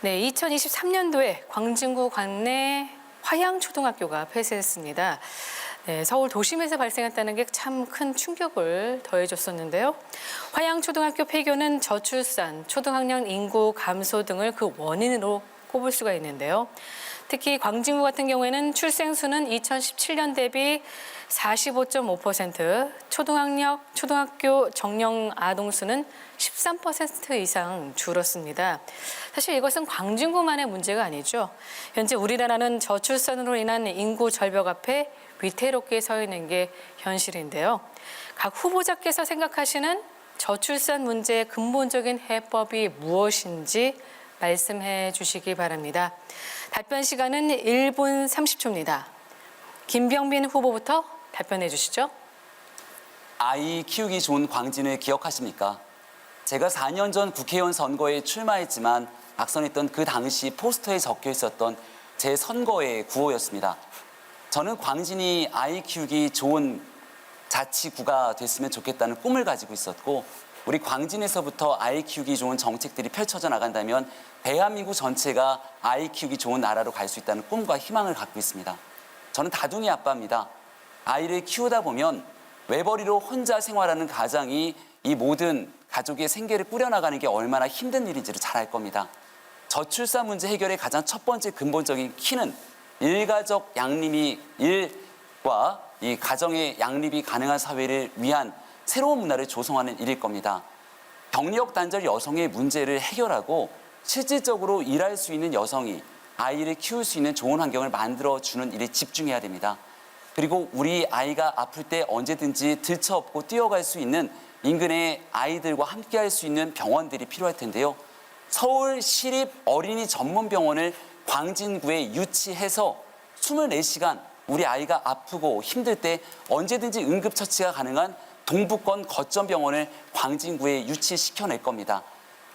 네, 2023년도에 광진구 관내 화양초등학교가 폐쇄했습니다. 네, 서울 도심에서 발생했다는 게 참 큰 충격을 더해줬었는데요. 화양초등학교 폐교는 저출산, 초등학년 인구 감소 등을 그 원인으로 꼽을 수가 있는데요. 특히 광진구 같은 경우에는 출생수는 2017년 대비 45.5%, 초등학교 정령 아동수는 13% 이상 줄었습니다. 사실 이것은 광진구만의 문제가 아니죠. 현재 우리나라는 저출산으로 인한 인구 절벽 앞에 위태롭게 서 있는 게 현실인데요. 각 후보자께서 생각하시는 저출산 문제의 근본적인 해법이 무엇인지 말씀해 주시기 바랍니다. 답변 시간은 1분 30초입니다. 김병민 후보부터 답변해 주시죠. 아이 키우기 좋은 광진을 기억하십니까? 제가 4년 전 국회의원 선거에 출마했지만 낙선했던 그 당시 포스터에 적혀 있었던 제 선거의 구호였습니다. 저는 광진이 아이 키우기 좋은 자치구가 됐으면 좋겠다는 꿈을 가지고 있었고, 우리 광진에서부터 아이 키우기 좋은 정책들이 펼쳐져 나간다면 대한민국 전체가 아이 키우기 좋은 나라로 갈 수 있다는 꿈과 희망을 갖고 있습니다. 저는 다둥이 아빠입니다. 아이를 키우다 보면 외벌이로 혼자 생활하는 가장이 이 모든 가족의 생계를 꾸려나가는 게 얼마나 힘든 일인지를 잘 알 겁니다. 저출산 문제 해결의 가장 첫 번째 근본적인 키는 일가족 양립이 일과 이 가정의 양립이 가능한 사회를 위한 새로운 문화를 조성하는 일일 겁니다. 경력 단절 여성의 문제를 해결하고 실질적으로 일할 수 있는 여성이 아이를 키울 수 있는 좋은 환경을 만들어주는 일에 집중해야 됩니다. 그리고 우리 아이가 아플 때 언제든지 들쳐업고 뛰어갈 수 있는 인근의 아이들과 함께할 수 있는 병원들이 필요할 텐데요. 서울 시립 어린이 전문병원을 광진구에 유치해서 24시간 우리 아이가 아프고 힘들 때 언제든지 응급처치가 가능한 동부권 거점병원을 광진구에 유치시켜낼 겁니다.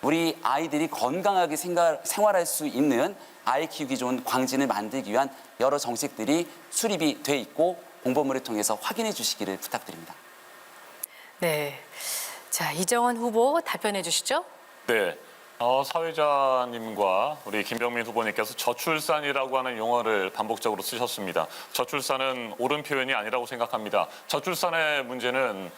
우리 아이들이 건강하게 생활할 수 있는 아이 키우기 좋은 광진을 만들기 위한 여러 정책들이 수립이 돼 있고 공보물을 통해서 확인해 주시기를 부탁드립니다. 네, 자 이정원 후보 답변해 주시죠. 네, 사회자님과 우리 김병민 후보님께서 저출산이라고 하는 용어를 반복적으로 쓰셨습니다. 저출산은 옳은 표현이 아니라고 생각합니다. 저출산의 문제는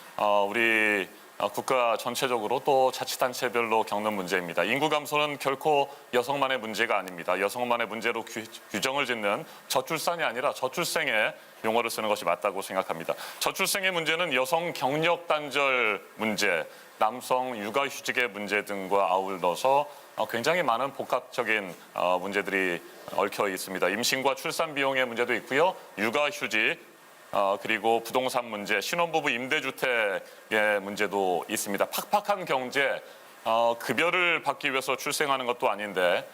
우리 국가 전체적으로 또 자치단체별로 겪는 문제입니다. 인구 감소는 결코 여성만의 문제가 아닙니다. 여성만의 문제로 규정을 짓는 저출산이 아니라 저출생의 용어를 쓰는 것이 맞다고 생각합니다. 저출생의 문제는 여성 경력 단절 문제, 남성 육아휴직의 문제 등과 아울러서 굉장히 많은 복합적인 문제들이 얽혀 있습니다. 임신과 출산 비용의 문제도 있고요. 육아휴직, 그리고 부동산 문제, 신혼부부 임대주택의 문제도 있습니다. 팍팍한 경제, 급여를 받기 위해서 출생하는 것도 아닌데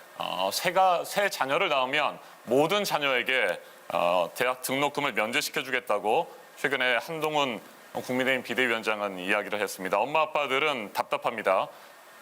새 자녀를 낳으면 모든 자녀에게 대학 등록금을 면제시켜주겠다고 최근에 한동훈 국민의힘 비대위원장은 이야기를 했습니다. 엄마 아빠들은 답답합니다.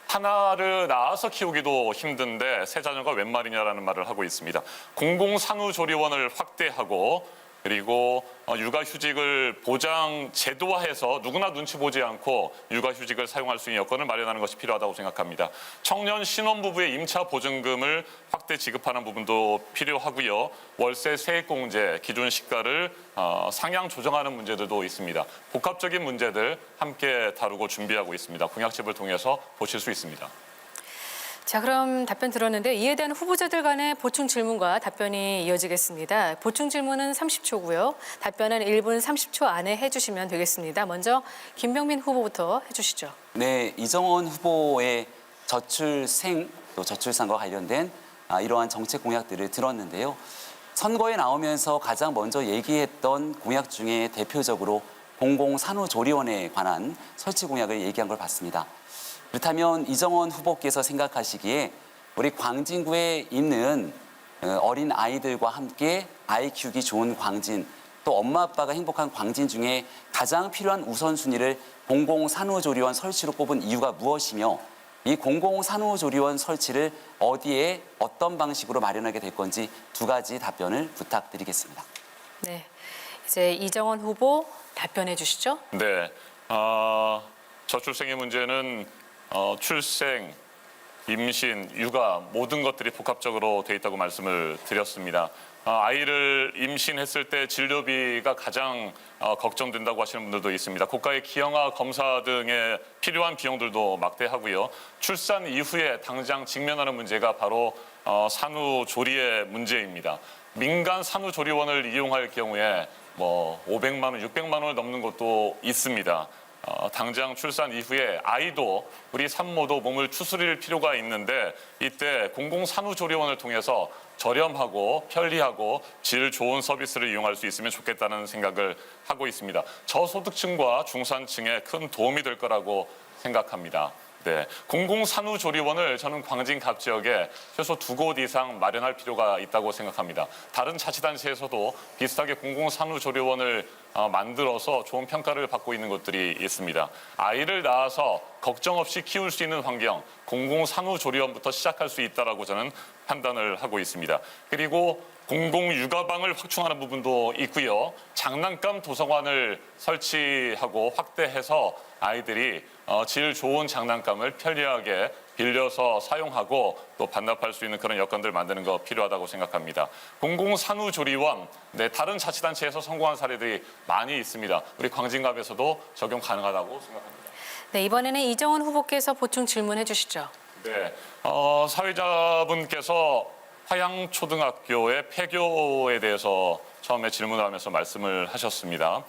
하나를 낳아서 키우기도 힘든데 새 자녀가 웬 말이냐라는 말을 하고 있습니다. 공공산후조리원을 확대하고 그리고 육아휴직을 보장 제도화해서 누구나 눈치 보지 않고 육아휴직을 사용할 수 있는 여건을 마련하는 것이 필요하다고 생각합니다. 청년 신혼부부의 임차 보증금을 확대 지급하는 부분도 필요하고요. 월세 세액공제, 기준 시가를 상향 조정하는 문제들도 있습니다. 복합적인 문제들 함께 다루고 준비하고 있습니다. 공약집을 통해서 보실 수 있습니다. 자, 그럼 답변 들었는데 이에 대한 후보자들 간의 보충 질문과 답변이 이어지겠습니다. 보충 질문은 30초고요. 답변은 1분 30초 안에 해주시면 되겠습니다. 먼저 김병민 후보부터 해주시죠. 네, 이정원 후보의 저출생 또 저출산과 관련된 이러한 정책 공약들을 들었는데요. 선거에 나오면서 가장 먼저 얘기했던 공약 중에 대표적으로 공공산후조리원에 관한 설치 공약을 얘기한 걸 봤습니다. 그렇다면 이정원 후보께서 생각하시기에 우리 광진구에 있는 어린 아이들과 함께 아이 키우기 좋은 광진, 또 엄마 아빠가 행복한 광진 중에 가장 필요한 우선순위를 공공산후조리원 설치로 꼽은 이유가 무엇이며 이 공공산후조리원 설치를 어디에 어떤 방식으로 마련하게 될 건지 두 가지 답변을 부탁드리겠습니다. 네, 이제 이정원 후보 답변해 주시죠. 네, 저출생의 문제는 출생, 임신, 육아 모든 것들이 복합적으로 돼 있다고 말씀을 드렸습니다. 아이를 임신했을 때 진료비가 가장 걱정된다고 하시는 분들도 있습니다. 고가의 기형아 검사 등에 필요한 비용들도 막대하고요. 출산 이후에 당장 직면하는 문제가 바로 산후조리의 문제입니다. 민간 산후조리원을 이용할 경우에 500만 원, 600만 원을 넘는 것도 있습니다. 당장 출산 이후에 아이도 우리 산모도 몸을 추스릴 필요가 있는데 이때 공공산후조리원을 통해서 저렴하고 편리하고 질 좋은 서비스를 이용할 수 있으면 좋겠다는 생각을 하고 있습니다. 저소득층과 중산층에 큰 도움이 될 거라고 생각합니다. 네, 공공산후조리원을 저는 광진 갑 지역에 최소 2곳 이상 마련할 필요가 있다고 생각합니다. 다른 자치단체에서도 비슷하게 공공산후조리원을 만들어서 좋은 평가를 받고 있는 곳들이 있습니다. 아이를 낳아서 걱정 없이 키울 수 있는 환경, 공공산후조리원부터 시작할 수 있다라고 저는 판단을 하고 있습니다. 그리고 공공육아방을 확충하는 부분도 있고요. 장난감 도서관을 설치하고 확대해서 아이들이 질 좋은 장난감을 편리하게 빌려서 사용하고 또 반납할 수 있는 그런 여건들 만드는 거 필요하다고 생각합니다. 공공산후조리원, 다른 자치단체에서 성공한 사례들이 많이 있습니다. 우리 광진갑에서도 적용 가능하다고 생각합니다. 네, 이번에는 이정원 후보께서 보충 질문해 주시죠. 네, 사회자분께서 화양초등학교의 폐교에 대해서 처음에 질문하면서 말씀을 하셨습니다.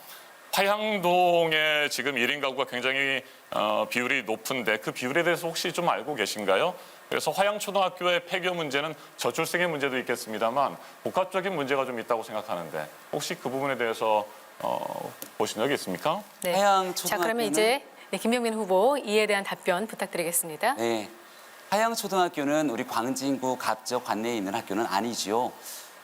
화양동에 지금 1인 가구가 굉장히 비율이 높은데 그 비율에 대해서 혹시 좀 알고 계신가요? 그래서 화양초등학교의 폐교 문제는 저출생의 문제도 있겠습니다만 복합적인 문제가 좀 있다고 생각하는데 혹시 그 부분에 대해서 보신 적이 있습니까? 네. 자, 그러면 이제 김병민 후보 이에 대한 답변 부탁드리겠습니다. 네. 화양초등학교는 우리 광진구 갑 지역 관내에 있는 학교는 아니지요.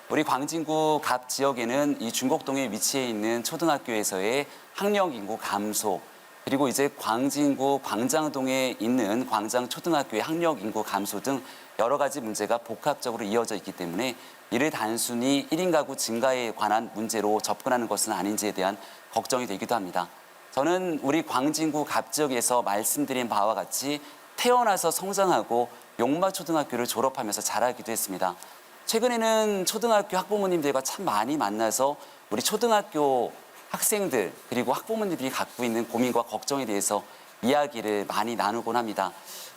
우리 광진구 갑 지역에는 이 중곡동에 위치해 있는 초등학교에서의 학령 인구 감소, 그리고 이제 광진구 광장동에 있는 광장초등학교의 학령 인구 감소 등 여러 가지 문제가 복합적으로 이어져 있기 때문에 이를 단순히 1인 가구 증가에 관한 문제로 접근하는 것은 아닌지에 대한 걱정이 되기도 합니다. 저는 우리 광진구 갑 지역에서 말씀드린 바와 같이 태어나서 성장하고 용마초등학교를 졸업하면서 자라기도 했습니다. 최근에는 초등학교 학부모님들과 참 많이 만나서 우리 초등학교 학생들 그리고 학부모님들이 갖고 있는 고민과 걱정에 대해서 이야기를 많이 나누곤 합니다.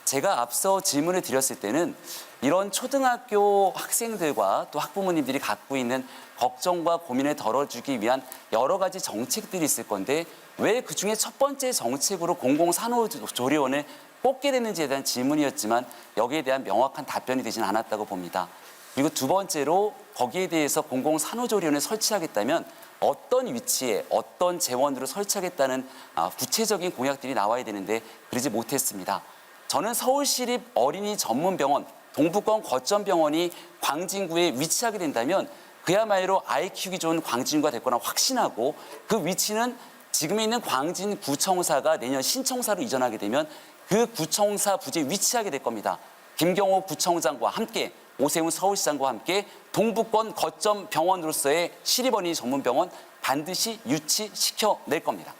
제가 앞서 질문을 드렸을 때는 이런 초등학교 학생들과 또 학부모님들이 갖고 있는 걱정과 고민을 덜어주기 위한 여러 가지 정책들이 있을 건데 왜 그중에 첫 번째 정책으로 공공산후조리원을 뽑게 됐는지에 대한 질문이었지만 여기에 대한 명확한 답변이 되지는 않았다고 봅니다. 그리고 두 번째로 거기에 대해서 공공산후조리원을 설치하겠다면 어떤 위치에 어떤 재원으로 설치하겠다는 구체적인 공약들이 나와야 되는데 그러지 못했습니다. 저는 서울시립 어린이 전문병원 동북권 거점병원이 광진구에 위치하게 된다면 그야말로 아이 키우기 좋은 광진구가 될 거나 확신하고 그 위치는 지금 있는 광진구청사가 내년 신청사로 이전하게 되면 그 구청사 부지에 위치하게 될 겁니다. 김경호 구청장과 함께 오세훈 서울시장과 함께 동북권 거점 병원으로서의 시립어린이 전문병원 반드시 유치시켜낼 겁니다.